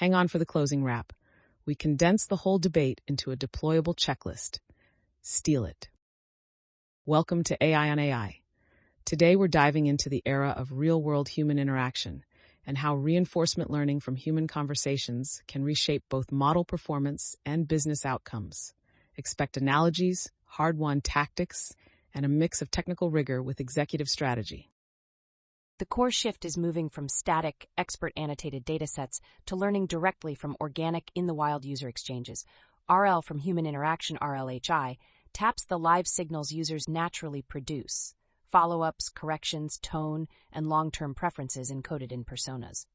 Hang on for the closing wrap. We condense the whole debate into a deployable checklist. Steal it. Welcome to AI on AI. Today we're diving into the era of real-world human interaction and how reinforcement learning from human conversations can reshape both model performance and business outcomes. Expect analogies, hard-won tactics, and a mix of technical rigor with executive strategy. The core shift is moving from static, expert-annotated datasets to learning directly from organic, in-the-wild user exchanges. RL from Human Interaction RLHI taps the live signals users naturally produce: follow-ups, corrections, tone, and long-term preferences encoded in personas.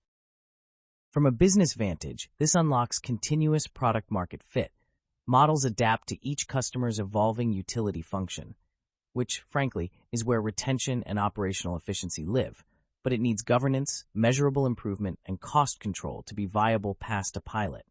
From a business vantage, this unlocks continuous product-market fit. Models adapt to each customer's evolving utility function, which, frankly, is where retention and operational efficiency live, but it needs governance, measurable improvement, and cost control to be viable past a pilot.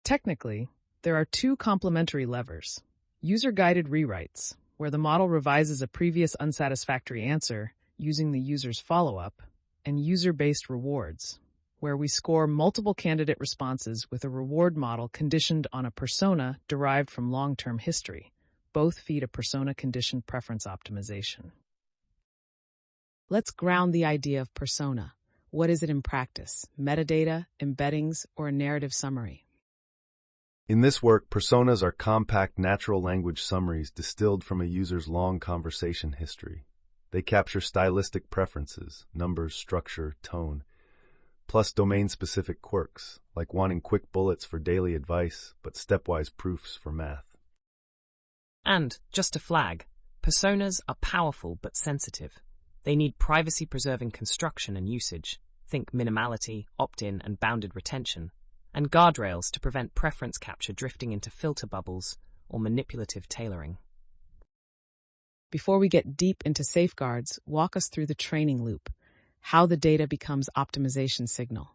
Technically, there are two complementary levers: user-guided rewrites, where the model revises a previous unsatisfactory answer using the user's follow-up, and user-based rewards, where we score multiple candidate responses with a reward model conditioned on a persona derived from long-term history. Both feed a persona-conditioned preference optimization. Let's ground the idea of persona. What is it in practice? Metadata, embeddings, or a narrative summary? In this work, personas are compact natural language summaries distilled from a user's long conversation history. They capture stylistic preferences, numbers, structure, tone, plus domain-specific quirks, like wanting quick bullets for daily advice, but stepwise proofs for math. And, just to flag, personas are powerful but sensitive. They need privacy-preserving construction and usage, think minimality, opt-in, and bounded retention, and guardrails to prevent preference capture drifting into filter bubbles or manipulative tailoring. Before we get deep into safeguards, walk us through the training loop, how the data becomes optimization signal.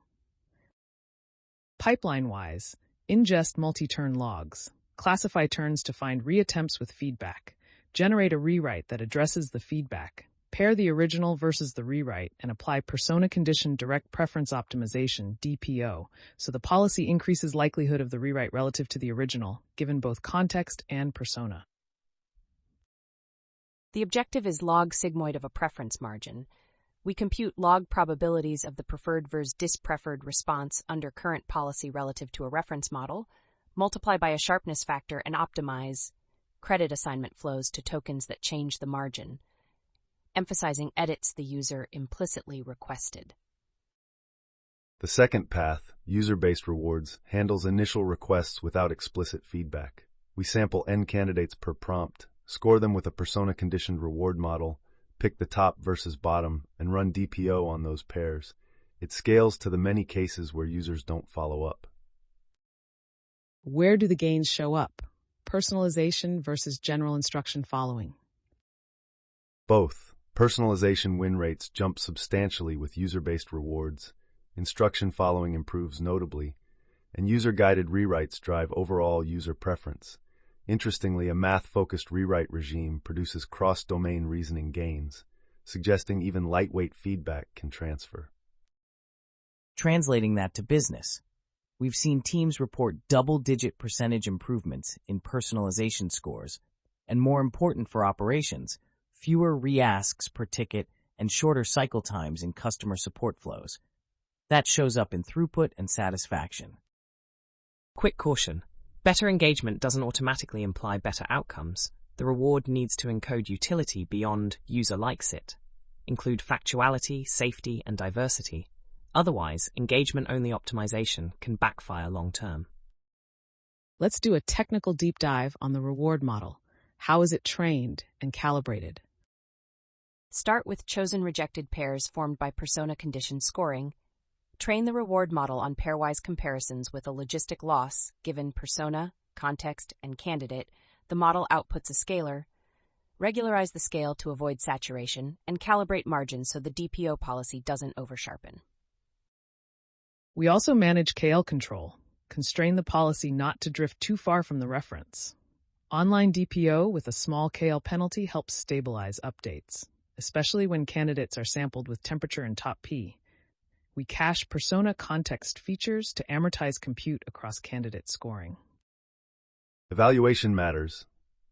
Pipeline-wise, ingest multi-turn logs, classify turns to find reattempts with feedback, generate a rewrite that addresses the feedback, pair the original versus the rewrite, and apply persona-conditioned direct preference optimization, DPO, so the policy increases likelihood of the rewrite relative to the original, given both context and persona. The objective is log sigmoid of a preference margin. We compute log probabilities of the preferred versus dispreferred response under current policy relative to a reference model, multiply by a sharpness factor, and optimize credit assignment flows to tokens that change the margin, emphasizing edits the user implicitly requested. The second path, user-based rewards, handles initial requests without explicit feedback. We sample N candidates per prompt, score them with a persona-conditioned reward model, pick the top versus bottom, and run DPO on those pairs. It scales to the many cases where users don't follow up. Where do the gains show up? Personalization versus general instruction following. Both. Personalization win rates jump substantially with user-based rewards, instruction following improves notably, and user-guided rewrites drive overall user preference. Interestingly, a math-focused rewrite regime produces cross-domain reasoning gains, suggesting even lightweight feedback can transfer. Translating that to business, we've seen teams report double-digit percentage improvements in personalization scores, and more important for operations, fewer re-asks per ticket and shorter cycle times in customer support flows. That shows up in throughput and satisfaction. Quick caution: better engagement doesn't automatically imply better outcomes. The reward needs to encode utility beyond user likes it, include factuality, safety, and diversity. Otherwise, engagement-only optimization can backfire long-term. Let's do a technical deep dive on the reward model. How is it trained and calibrated? Start with chosen rejected pairs formed by persona-conditioned scoring. Train the reward model on pairwise comparisons with a logistic loss given persona, context, and candidate. The model outputs a scalar. Regularize the scale to avoid saturation, and calibrate margins so the DPO policy doesn't oversharpen. We also manage KL control, constrain the policy not to drift too far from the reference. Online DPO with a small KL penalty helps stabilize updates, especially when candidates are sampled with temperature and top P. We cache persona context features to amortize compute across candidate scoring. Evaluation matters.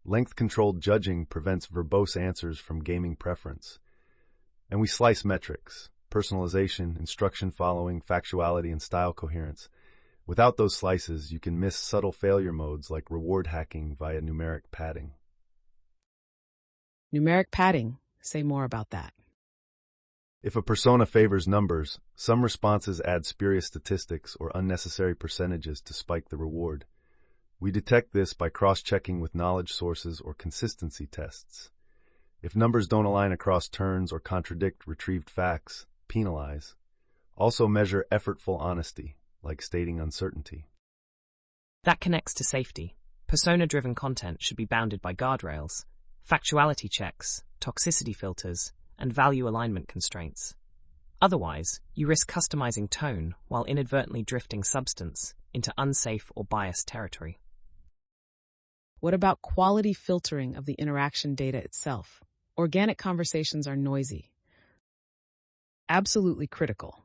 Length-controlled judging prevents verbose answers from gaming preference. And we slice metrics: personalization, instruction following, factuality, and style coherence. Without those slices, you can miss subtle failure modes like reward hacking via numeric padding. Numeric padding. Say more about that. If a persona favors numbers, some responses add spurious statistics or unnecessary percentages to spike the reward. We detect this by cross-checking with knowledge sources or consistency tests. If numbers don't align across turns or contradict retrieved facts, penalize. Also measure effortful honesty, like stating uncertainty. That connects to safety. Persona-driven content should be bounded by guardrails, factuality checks, toxicity filters, and value alignment constraints. Otherwise, you risk customizing tone while inadvertently drifting substance into unsafe or biased territory. What about quality filtering of the interaction data itself? Organic conversations are noisy. Absolutely critical.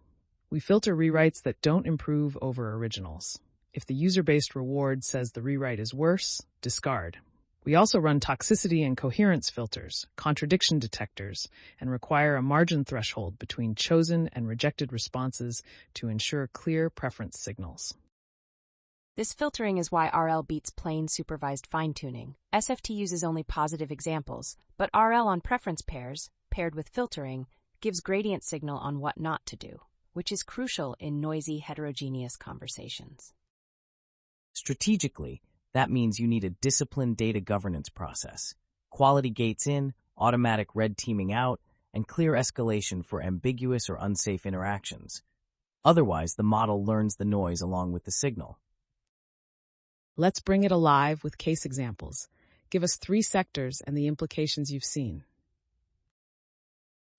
We filter rewrites that don't improve over originals. If the user-based reward says the rewrite is worse, discard. We also run toxicity and coherence filters, contradiction detectors, and require a margin threshold between chosen and rejected responses to ensure clear preference signals. This filtering is why RL beats plain supervised fine-tuning. SFT uses only positive examples, but RL on preference pairs, paired with filtering, gives gradient signal on what not to do, which is crucial in noisy, heterogeneous conversations. Strategically, that means you need a disciplined data governance process, quality gates in, automatic red teaming out, and clear escalation for ambiguous or unsafe interactions. Otherwise, the model learns the noise along with the signal. Let's bring it alive with case examples. Give us 3 sectors and the implications you've seen.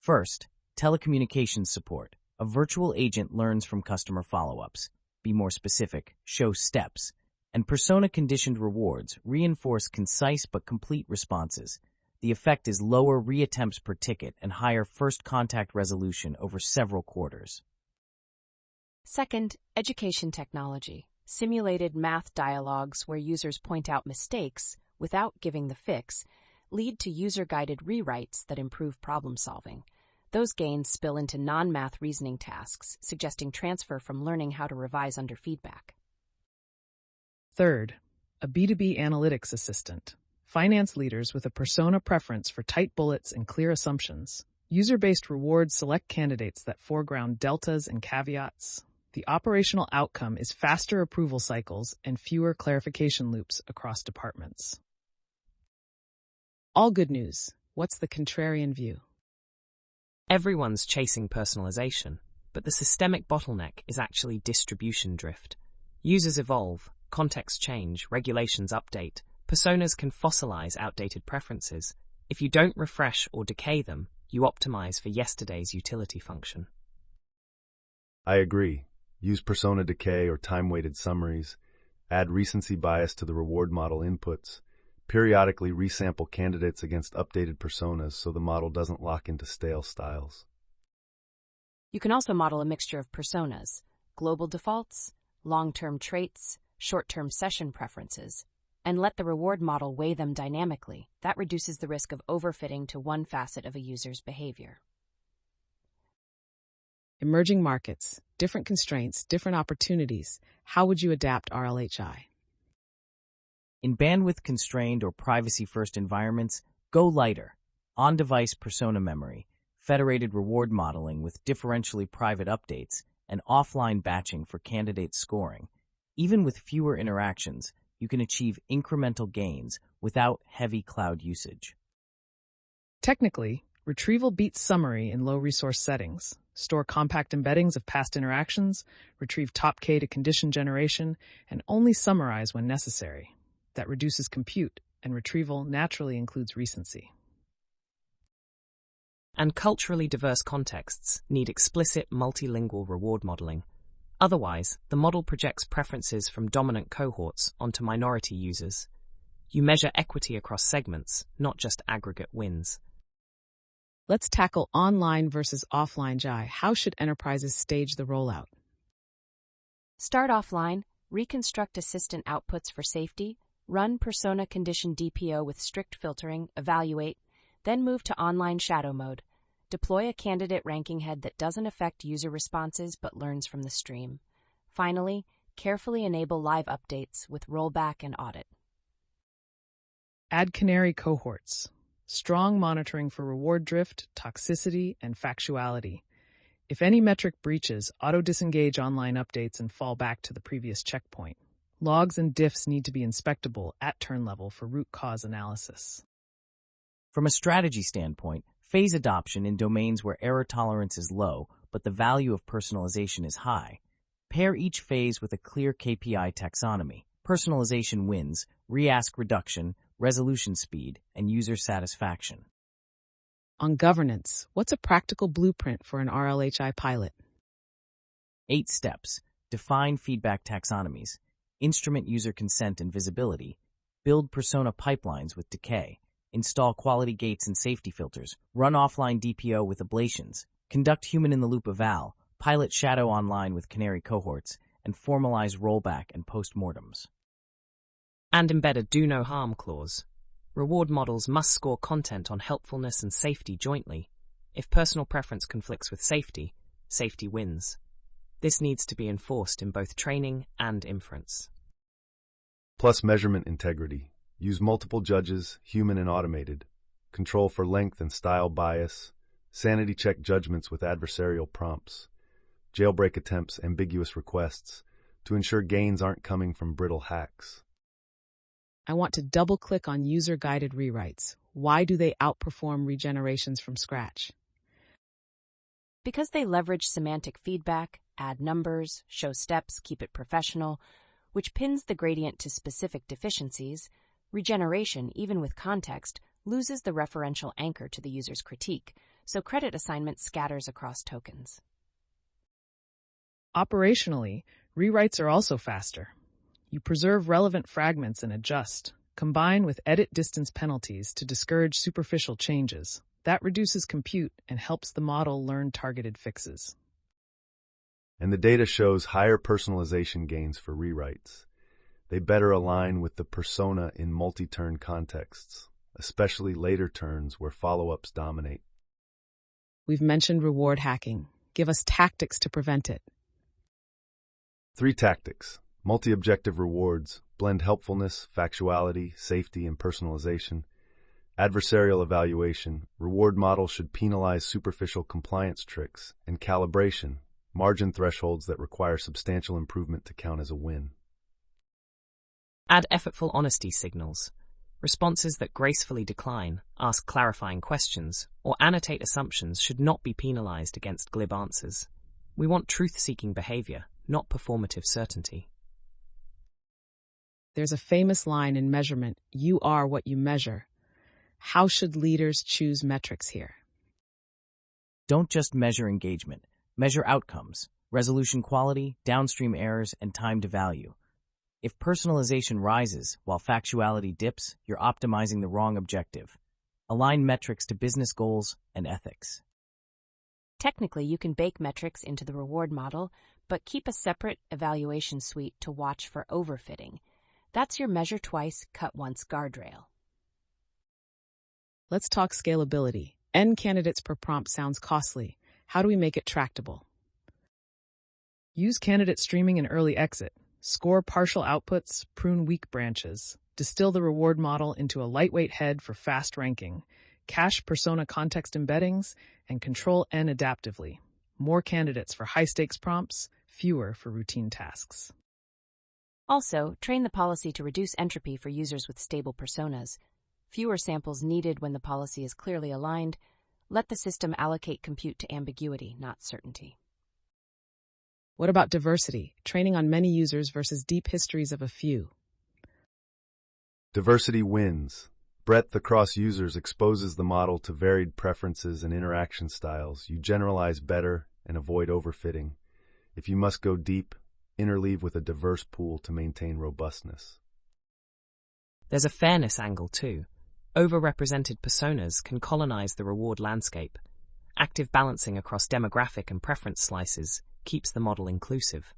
First, telecommunications support. A virtual agent learns from customer follow-ups. Be more specific, show steps. And persona-conditioned rewards reinforce concise but complete responses. The effect is lower reattempts per ticket and higher first contact resolution over several quarters. Second, education technology. Simulated math dialogues where users point out mistakes without giving the fix lead to user-guided rewrites that improve problem-solving. Those gains spill into non-math reasoning tasks, suggesting transfer from learning how to revise under feedback. Third, a B2B analytics assistant. Finance leaders with a persona preference for tight bullets and clear assumptions. User-based rewards select candidates that foreground deltas and caveats. The operational outcome is faster approval cycles and fewer clarification loops across departments. All good news. What's the contrarian view? Everyone's chasing personalization, but the systemic bottleneck is actually distribution drift. Users evolve, contexts change, regulations update, personas can fossilize outdated preferences. If you don't refresh or decay them, you optimize for yesterday's utility function. I agree. Use persona decay or time-weighted summaries, add recency bias to the reward model inputs, periodically resample candidates against updated personas so the model doesn't lock into stale styles. You can also model a mixture of personas, global defaults, long-term traits, short-term session preferences, and let the reward model weigh them dynamically. That reduces the risk of overfitting to one facet of a user's behavior. Emerging markets, different constraints, different opportunities. How would you adapt RLHI? In bandwidth-constrained or privacy-first environments, go lighter. On-device persona memory, federated reward modeling with differentially private updates, and offline batching for candidate scoring. Even with fewer interactions, you can achieve incremental gains without heavy cloud usage. Technically, retrieval beats summary in low-resource settings. Store compact embeddings of past interactions, retrieve top K to condition generation, and only summarize when necessary. That reduces compute, and retrieval naturally includes recency. And culturally diverse contexts need explicit multilingual reward modeling. Otherwise, the model projects preferences from dominant cohorts onto minority users. You measure equity across segments, not just aggregate wins. Let's tackle online versus offline GI. How should enterprises stage the rollout? Start offline, reconstruct assistant outputs for safety, run persona condition DPO with strict filtering, evaluate, then move to online shadow mode. Deploy a candidate ranking head that doesn't affect user responses but learns from the stream. Finally, carefully enable live updates with rollback and audit. Add canary cohorts. Strong monitoring for reward drift, toxicity, and factuality. If any metric breaches, auto-disengage online updates and fall back to the previous checkpoint. Logs and diffs need to be inspectable at turn level for root cause analysis. From a strategy standpoint, phase adoption in domains where error tolerance is low, but the value of personalization is high. Pair each phase with a clear KPI taxonomy. Personalization wins, re-ask reduction, resolution speed, and user satisfaction. On governance, what's a practical blueprint for an RLHI pilot? 8 steps. Define feedback taxonomies. Instrument user consent and visibility. Build persona pipelines with decay. Install quality gates and safety filters. Run offline DPO with ablations. Conduct human-in-the-loop eval. Pilot shadow online with canary cohorts. And formalize rollback and postmortems. And embed a do no harm clause. Reward models must score content on helpfulness and safety jointly. If personal preference conflicts with safety, safety wins. This needs to be enforced in both training and inference. Plus measurement integrity. Use multiple judges, human and automated. Control for length and style bias. Sanity check judgments with adversarial prompts. Jailbreak attempts, ambiguous requests, to ensure gains aren't coming from brittle hacks. I want to double-click on user-guided rewrites. Why do they outperform regenerations from scratch? Because they leverage semantic feedback, add numbers, show steps, keep it professional, which pins the gradient to specific deficiencies, regeneration, even with context, loses the referential anchor to the user's critique, so credit assignment scatters across tokens. Operationally, rewrites are also faster. You preserve relevant fragments and adjust. Combine with edit distance penalties to discourage superficial changes. That reduces compute and helps the model learn targeted fixes. And the data shows higher personalization gains for rewrites. They better align with the persona in multi-turn contexts, especially later turns where follow-ups dominate. We've mentioned reward hacking. Give us tactics to prevent it. 3 tactics. Multi-objective rewards, blend helpfulness, factuality, safety, and personalization. Adversarial evaluation, reward model should penalize superficial compliance tricks. And calibration, margin thresholds that require substantial improvement to count as a win. Add effortful honesty signals. Responses that gracefully decline, ask clarifying questions, or annotate assumptions should not be penalized against glib answers. We want truth-seeking behavior, not performative certainty. There's a famous line in measurement, you are what you measure. How should leaders choose metrics here? Don't just measure engagement. Measure outcomes, resolution quality, downstream errors, and time to value. If personalization rises while factuality dips, you're optimizing the wrong objective. Align metrics to business goals and ethics. Technically, you can bake metrics into the reward model, but keep a separate evaluation suite to watch for overfitting. That's your measure twice, cut once guardrail. Let's talk scalability. N candidates per prompt sounds costly. How do we make it tractable? Use candidate streaming and early exit. Score partial outputs, prune weak branches. Distill the reward model into a lightweight head for fast ranking. Cache persona context embeddings, and control N adaptively. More candidates for high-stakes prompts, fewer for routine tasks. Also, train the policy to reduce entropy for users with stable personas. Fewer samples needed when the policy is clearly aligned. Let the system allocate compute to ambiguity, not certainty. What about diversity, training on many users versus deep histories of a few? Diversity wins. Breadth across users exposes the model to varied preferences and interaction styles. You generalize better and avoid overfitting. If you must go deep, interleave with a diverse pool to maintain robustness. There's a fairness angle too. Overrepresented personas can colonize the reward landscape. Active balancing across demographic and preference slices keeps the model inclusive.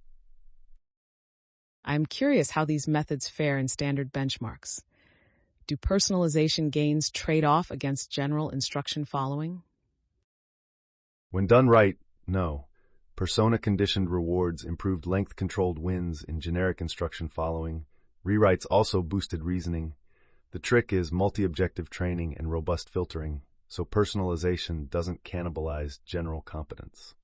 I'm curious how these methods fare in standard benchmarks. Do personalization gains trade off against general instruction following? When done right, no. Persona-conditioned rewards improved length-controlled wins in generic instruction following. Rewrites also boosted reasoning. The trick is multi-objective training and robust filtering, so personalization doesn't cannibalize general competence.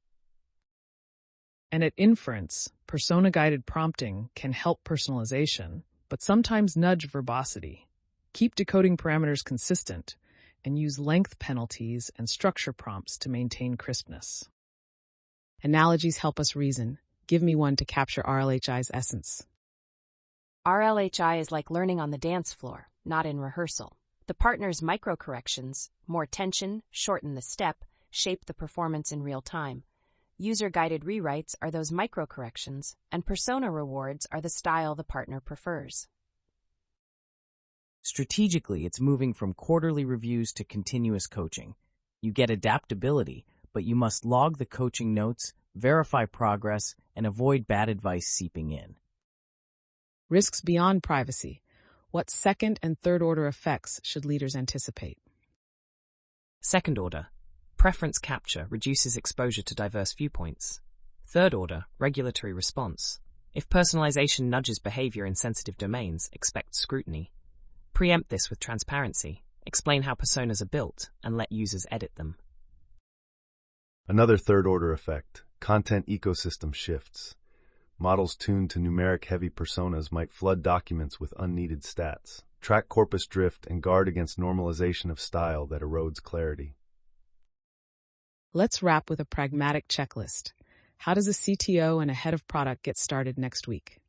And at inference, persona-guided prompting can help personalization, but sometimes nudge verbosity. Keep decoding parameters consistent, and use length penalties and structure prompts to maintain crispness. Analogies help us reason. Give me one to capture RLHI's essence. RLHI is like learning on the dance floor, not in rehearsal. The partner's micro-corrections, more tension, shorten the step, shape the performance in real time. User-guided rewrites are those micro-corrections, and persona rewards are the style the partner prefers. Strategically, it's moving from quarterly reviews to continuous coaching. You get adaptability, but you must log the coaching notes, verify progress, and avoid bad advice seeping in. Risks beyond privacy. What second and third order effects should leaders anticipate? Second order, preference capture reduces exposure to diverse viewpoints. Third order, regulatory response. If personalization nudges behavior in sensitive domains, expect scrutiny. Preempt this with transparency. Explain how personas are built and let users edit them. Another third-order effect, content ecosystem shifts. Models tuned to numeric-heavy personas might flood documents with unneeded stats, track corpus drift, and guard against normalization of style that erodes clarity. Let's wrap with a pragmatic checklist. How does a CTO and a head of product get started next week?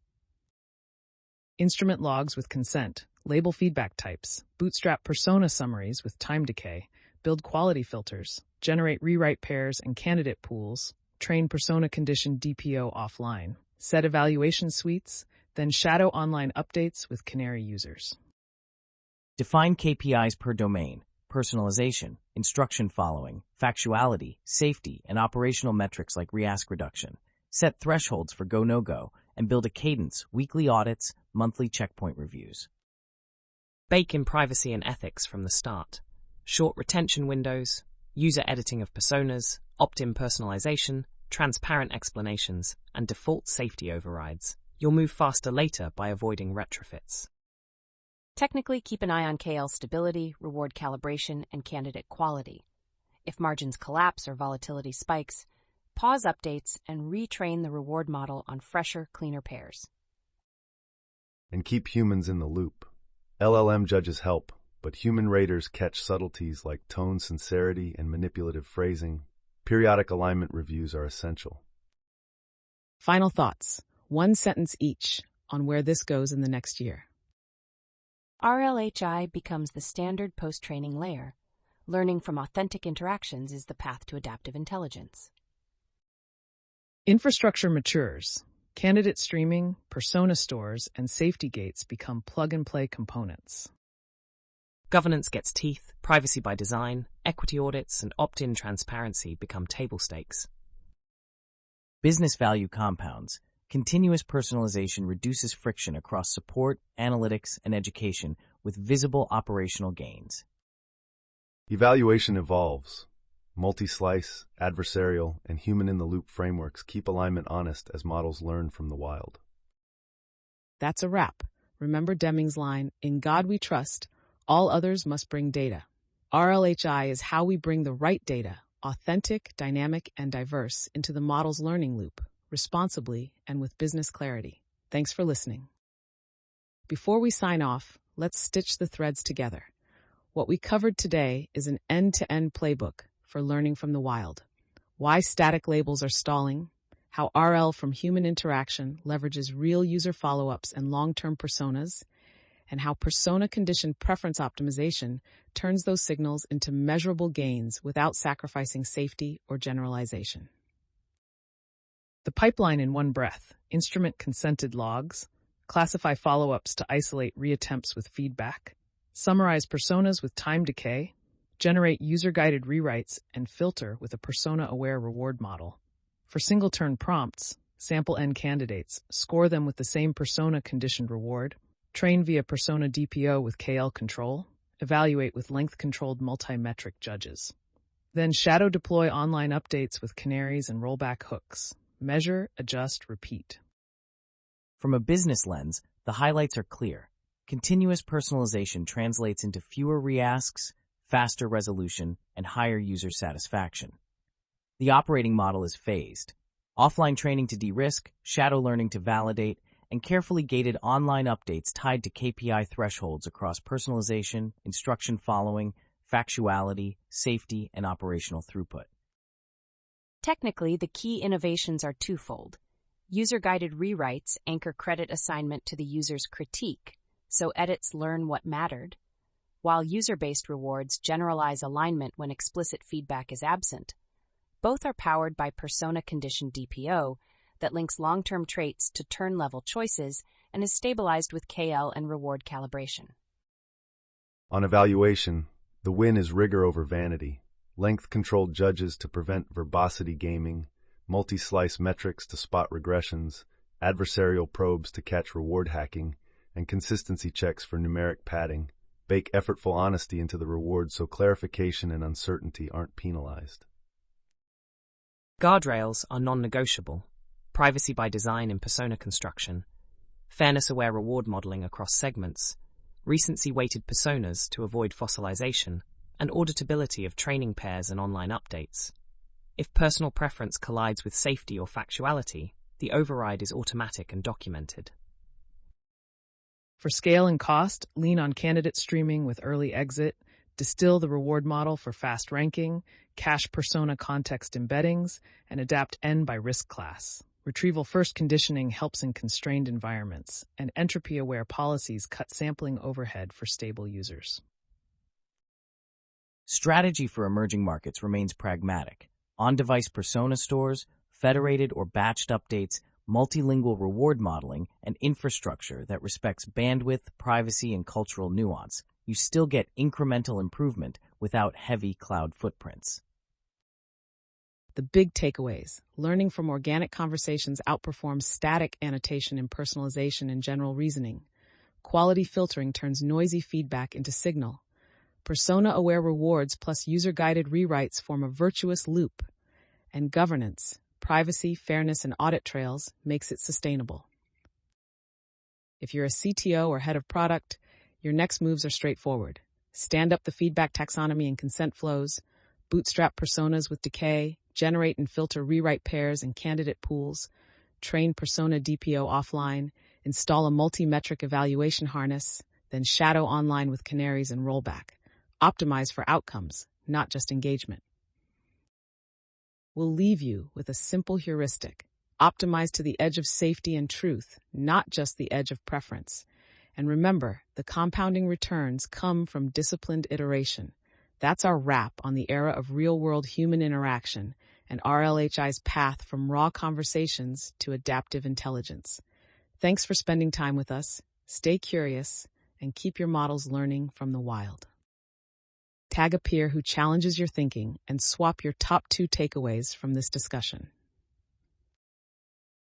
Instrument logs with consent, label feedback types, bootstrap persona summaries with time decay, build quality filters, generate rewrite pairs and candidate pools, train persona-conditioned DPO offline, set evaluation suites, then shadow online updates with Canary users. Define KPIs per domain, personalization, instruction following, factuality, safety, and operational metrics like re-ask reduction. Set thresholds for go, no-go, and build a cadence, weekly audits, monthly checkpoint reviews. Bake in privacy and ethics from the start. Short retention windows, user editing of personas, opt-in personalization, transparent explanations, and default safety overrides. You'll move faster later by avoiding retrofits. Technically, keep an eye on KL stability, reward calibration, and candidate quality. If margins collapse or volatility spikes, pause updates and retrain the reward model on fresher, cleaner pairs. And keep humans in the loop. LLM judges help, but human raters catch subtleties like tone sincerity and manipulative phrasing. Periodic alignment reviews are essential. Final thoughts, one sentence each, on where this goes in the next year. RLHI becomes the standard post-training layer. Learning from authentic interactions is the path to adaptive intelligence. Infrastructure matures. Candidate streaming, persona stores, and safety gates become plug-and-play components. Governance gets teeth, privacy by design, equity audits, and opt-in transparency become table stakes. Business value compounds. Continuous personalization reduces friction across support, analytics, and education with visible operational gains. Evaluation evolves. Multi-slice, adversarial, and human-in-the-loop frameworks keep alignment honest as models learn from the wild. That's a wrap. Remember Deming's line, "In God we trust, all others must bring data." RLHI is how we bring the right data, authentic, dynamic, and diverse, into the model's learning loop, responsibly and with business clarity. Thanks for listening. Before we sign off, let's stitch the threads together. What we covered today is an end-to-end playbook for learning from the wild. Why static labels are stalling, how RL from human interaction leverages real user follow-ups and long-term personas, and how persona-conditioned preference optimization turns those signals into measurable gains without sacrificing safety or generalization. The pipeline in one breath: instrument consented logs, classify follow-ups to isolate reattempts with feedback, Summarize personas with time decay, generate user-guided rewrites, and filter with a persona-aware reward model. For single-turn prompts, sample N candidates, score them with the same persona-conditioned reward, train via persona DPO with KL control, evaluate with length-controlled multi-metric judges. Then shadow deploy online updates with canaries and rollback hooks. Measure, adjust, repeat. From a business lens, the highlights are clear. Continuous personalization translates into fewer reasks, faster resolution, and higher user satisfaction. The operating model is phased. Offline training to de-risk, shadow learning to validate, and carefully gated online updates tied to KPI thresholds across personalization, instruction following, factuality, safety, and operational throughput. Technically, the key innovations are twofold. User-guided rewrites anchor credit assignment to the user's critique, so edits learn what mattered, while user-based rewards generalize alignment when explicit feedback is absent. Both are powered by persona-conditioned DPO that links long-term traits to turn-level choices and is stabilized with KL and reward calibration. On evaluation, the win is rigor over vanity, length-controlled judges to prevent verbosity gaming, multi-slice metrics to spot regressions, adversarial probes to catch reward hacking, and consistency checks for numeric padding. Bake effortful honesty into the reward so clarification and uncertainty aren't penalized. Guardrails are non-negotiable. Privacy by design in persona construction, fairness-aware reward modeling across segments, recency-weighted personas to avoid fossilization, and auditability of training pairs and online updates. If personal preference collides with safety or factuality, the override is automatic and documented. For scale and cost, lean on candidate streaming with early exit, distill the reward model for fast ranking, cache persona context embeddings, and adapt N by risk class. Retrieval-first conditioning helps in constrained environments, and entropy-aware policies cut sampling overhead for stable users. Strategy for emerging markets remains pragmatic. On-device persona stores, federated or batched updates, multilingual reward modeling, and infrastructure that respects bandwidth, privacy, and cultural nuance. You still get incremental improvement without heavy cloud footprints. The big takeaways. Learning from organic conversations outperforms static annotation in personalization and general reasoning. Quality filtering turns noisy feedback into signal. Persona-aware rewards plus user-guided rewrites form a virtuous loop. And governance, privacy, fairness, and audit trails makes it sustainable. If you're a CTO or head of product, your next moves are straightforward. Stand up the feedback taxonomy and consent flows, bootstrap personas with decay, generate and filter rewrite pairs and candidate pools, train persona DPO offline, install a multi-metric evaluation harness, then shadow online with canaries and rollback. Optimize for outcomes, not just engagement. We'll leave you with a simple heuristic. Optimize to the edge of safety and truth, not just the edge of preference. And remember, the compounding returns come from disciplined iteration. That's our wrap on the era of real-world human interaction and RLHI's path from raw conversations to adaptive intelligence. Thanks for spending time with us. Stay curious and keep your models learning from the wild. Tag a peer who challenges your thinking and swap your top 2 takeaways from this discussion.